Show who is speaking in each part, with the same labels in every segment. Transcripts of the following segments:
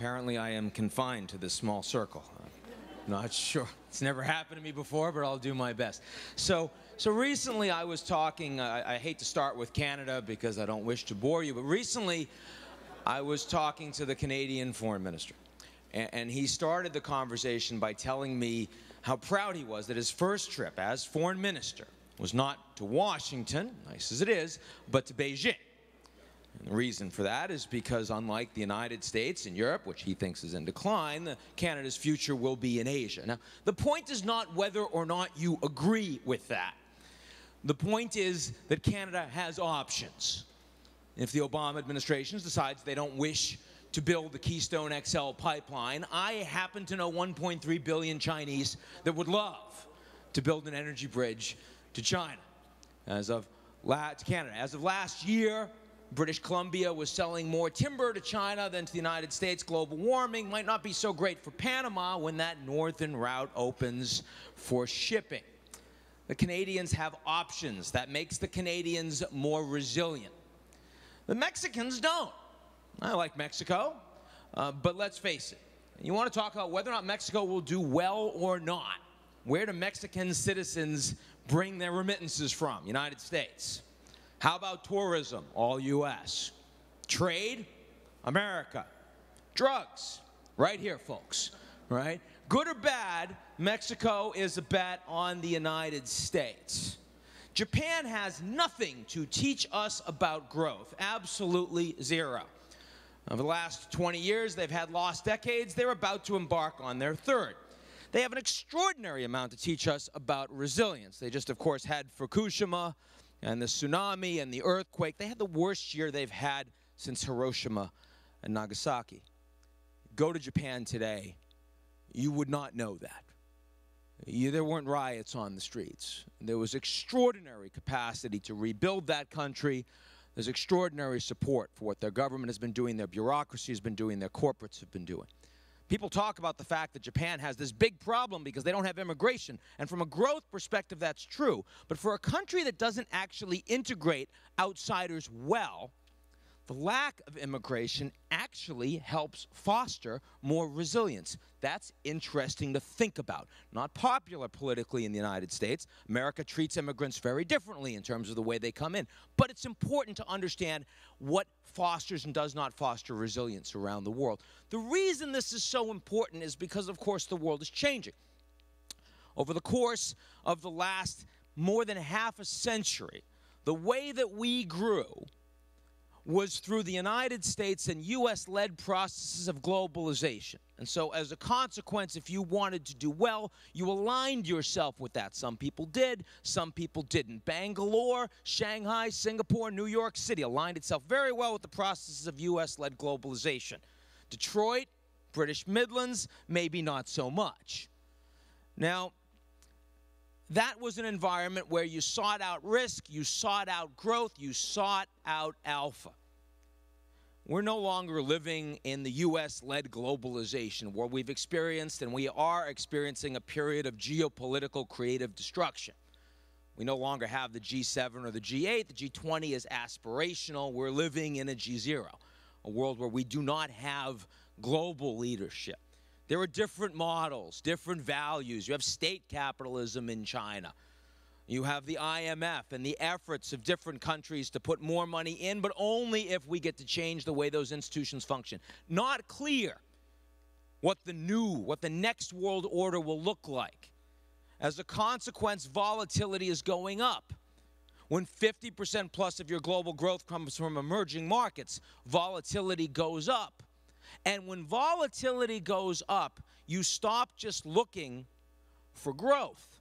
Speaker 1: Apparently I am confined to this small circle. I'm not sure. It's never happened to me before, but I'll do my best. So recently I was talking, I hate to start with Canada because I don't wish to bore you, but recently I was talking to the Canadian foreign minister. And he started the conversation by telling me how proud he was that his first trip as foreign minister was not to Washington, nice as it is, but to Beijing. And the reason for that is because unlike the United States and Europe, which he thinks is in decline, Canada's future will be in Asia. Now, the point is not whether or not you agree with that. The point is that Canada has options. If the Obama administration decides they don't wish to build the Keystone XL pipeline, I happen to know 1.3 billion Chinese that would love to build an energy bridge to China. To Canada. As of last year, British Columbia was selling more timber to China than to the United States. Global warming might not be so great for Panama when that northern route opens for shipping. The Canadians have options. That makes the Canadians more resilient. The Mexicans don't. I like Mexico, but let's face it. You want to talk about whether or not Mexico will do well or not. Where do Mexican citizens bring their remittances from? United States. How about tourism? All U.S. Trade? America. Drugs? Right here, folks. Right? Good or bad, Mexico is a bet on the United States. Japan has nothing to teach us about growth. Absolutely zero. Over the last 20 years, they've had lost decades. They're about to embark on their third. They have an extraordinary amount to teach us about resilience. They just, of course, had Fukushima and the tsunami and the earthquake. They had the worst year they've had since Hiroshima and Nagasaki. Go to Japan today, you would not know that. There weren't riots on the streets. There was extraordinary capacity to rebuild that country. There's extraordinary support for what their government has been doing, their bureaucracy has been doing, their corporates have been doing. People talk about the fact that Japan has this big problem because they don't have immigration. And from a growth perspective, that's true. But for a country that doesn't actually integrate outsiders well, the lack of immigration actually helps foster more resilience. That's interesting to think about. Not popular politically in the United States. America treats immigrants very differently in terms of the way they come in. But it's important to understand what fosters and does not foster resilience around the world. The reason this is so important is because, of course, the world is changing. Over the course of the last more than half a century, the way that we grew was through the United States and U.S.-led processes of globalization. And so as a consequence, if you wanted to do well, you aligned yourself with that. Some people did, some people didn't. Bangalore, Shanghai, Singapore, New York City aligned itself very well with the processes of U.S.-led globalization. Detroit, British Midlands, maybe not so much. Now, that was an environment where you sought out risk, you sought out growth, you sought out alpha. We're no longer living in the U.S.-led globalization where we've experienced and we are experiencing a period of geopolitical creative destruction. We no longer have the G7 or the G8. The G20 is aspirational. We're living in a G0, a world where we do not have global leadership. There are different models, different values. You have state capitalism in China. You have the IMF and the efforts of different countries to put more money in, but only if we get to change the way those institutions function. Not clear what the next world order will look like. As a consequence, volatility is going up. When 50% plus of your global growth comes from emerging markets, volatility goes up. And when volatility goes up, you stop just looking for growth.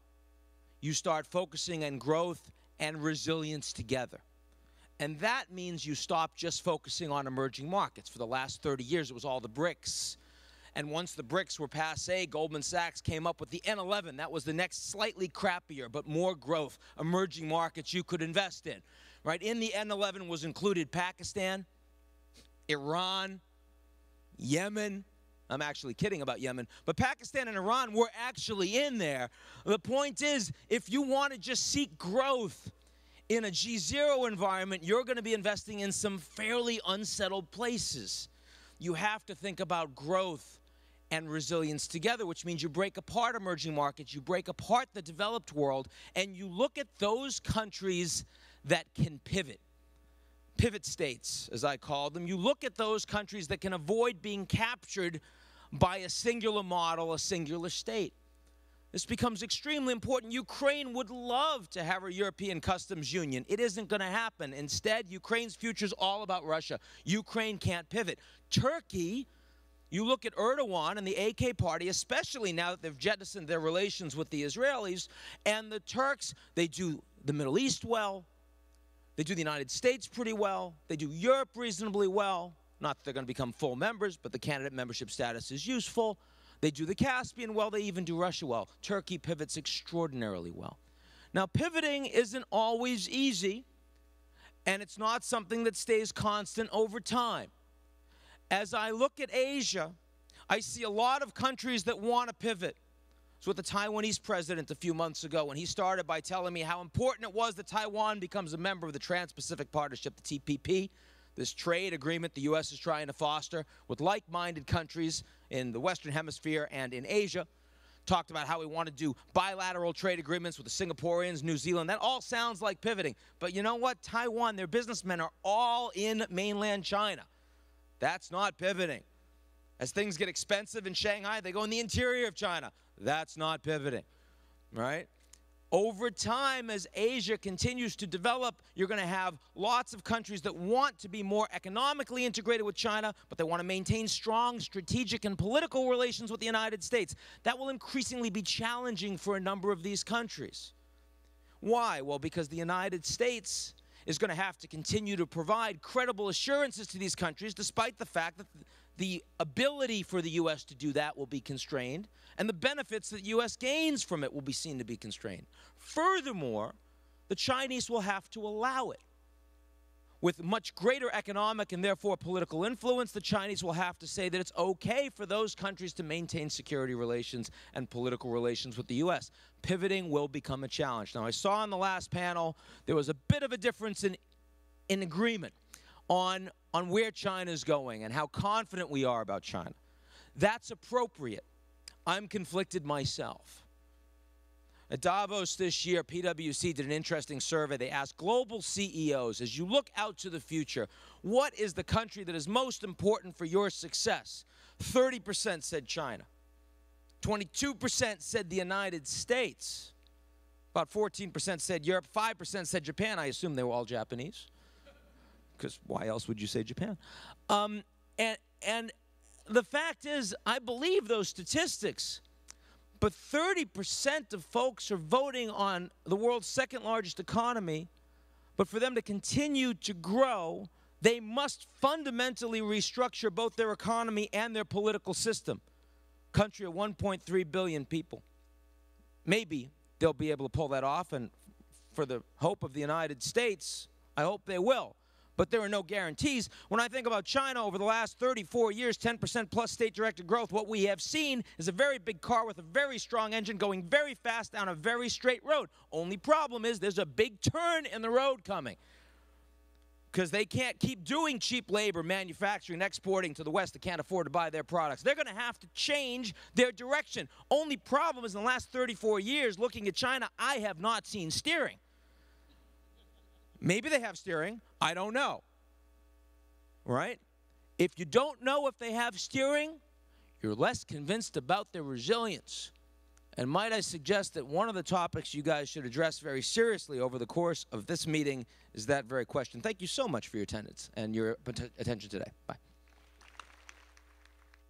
Speaker 1: You start focusing on growth and resilience together. And that means you stop just focusing on emerging markets. For the last 30 years, it was all the BRICS. And once the BRICS were passé, Goldman Sachs came up with the N11. That was the next slightly crappier but more growth emerging markets you could invest in. Right? In the N11 was included Pakistan, Iran, Yemen. I'm actually kidding about Yemen, but Pakistan and Iran were actually in there. The point is, if you want to just seek growth in a G0 environment, you're going to be investing in some fairly unsettled places. you have to think about growth and resilience together, which means you break apart emerging markets, you break apart the developed world, and you look at those countries that can pivot. Pivot states, as I call them. You look at those countries that can avoid being captured by a singular model, a singular state. This becomes extremely important. Ukraine would love to have a European customs union. It isn't going to happen. Instead, Ukraine's future is all about Russia. Ukraine can't pivot. Turkey, you look at Erdogan and the AK party, especially now that they've jettisoned their relations with the Israelis, and the Turks, they do the Middle East well. They do the United States pretty well. They do Europe reasonably well. Not that they're going to become full members, but the candidate membership status is useful. They do the Caspian well. They even do Russia well. Turkey pivots extraordinarily well. Now, pivoting isn't always easy, and it's not something that stays constant over time. As I look at Asia, I see a lot of countries that want to pivot. I was with the Taiwanese president a few months ago, and he started by telling me how important it was that Taiwan becomes a member of the Trans-Pacific Partnership, the TPP, this trade agreement the U.S. is trying to foster with like-minded countries in the Western Hemisphere and in Asia. Talked about how we want to do bilateral trade agreements with the Singaporeans, New Zealand. That all sounds like pivoting. But you know what? Taiwan, their businessmen are all in mainland China. That's not pivoting. As things get expensive in Shanghai, they go in the interior of China. That's not pivoting, right? Over time, as Asia continues to develop, you're going to have lots of countries that want to be more economically integrated with China, but they want to maintain strong strategic and political relations with the United States. That will increasingly be challenging for a number of these countries. Why? Well, because the United States is going to have to continue to provide credible assurances to these countries, despite the fact that the ability for the U.S. to do that will be constrained, and the benefits that the U.S. gains from it will be seen to be constrained. Furthermore, the Chinese will have to allow it. With much greater economic and therefore political influence, the Chinese will have to say that it's okay for those countries to maintain security relations and political relations with the U.S. Pivoting will become a challenge. Now, I saw in the last panel there was a bit of a difference in agreement on where China is going and how confident we are about China. That's appropriate. I'm conflicted myself. At Davos this year, PwC did an interesting survey. They asked global CEOs, as you look out to the future, what is the country that is most important for your success? 30% said China. 22% said the United States. About 14% said Europe. 5% said Japan. I assume they were all Japanese, because why else would you say Japan? And the fact is, I believe those statistics. But 30% of folks are voting on the world's second largest economy. But for them to continue to grow, they must fundamentally restructure both their economy and their political system. Country of 1.3 billion people. Maybe they'll be able to pull that off, and for the hope of the United States, I hope they will. But there are no guarantees. When I think about China over the last 34 years, 10% plus state-directed growth, what we have seen is a very big car with a very strong engine going very fast down a very straight road. Only problem is there's a big turn in the road coming, because they can't keep doing cheap labor, manufacturing, exporting to the West that can't afford to buy their products. They're going to have to change their direction. Only problem is in the last 34 years, looking at China, I have not seen steering. Maybe they have steering. I don't know. Right? If you don't know if they have steering, you're less convinced about their resilience. And might I suggest that one of the topics you guys should address very seriously over the course of this meeting is that very question. Thank you so much for your attendance and your attention today. Bye.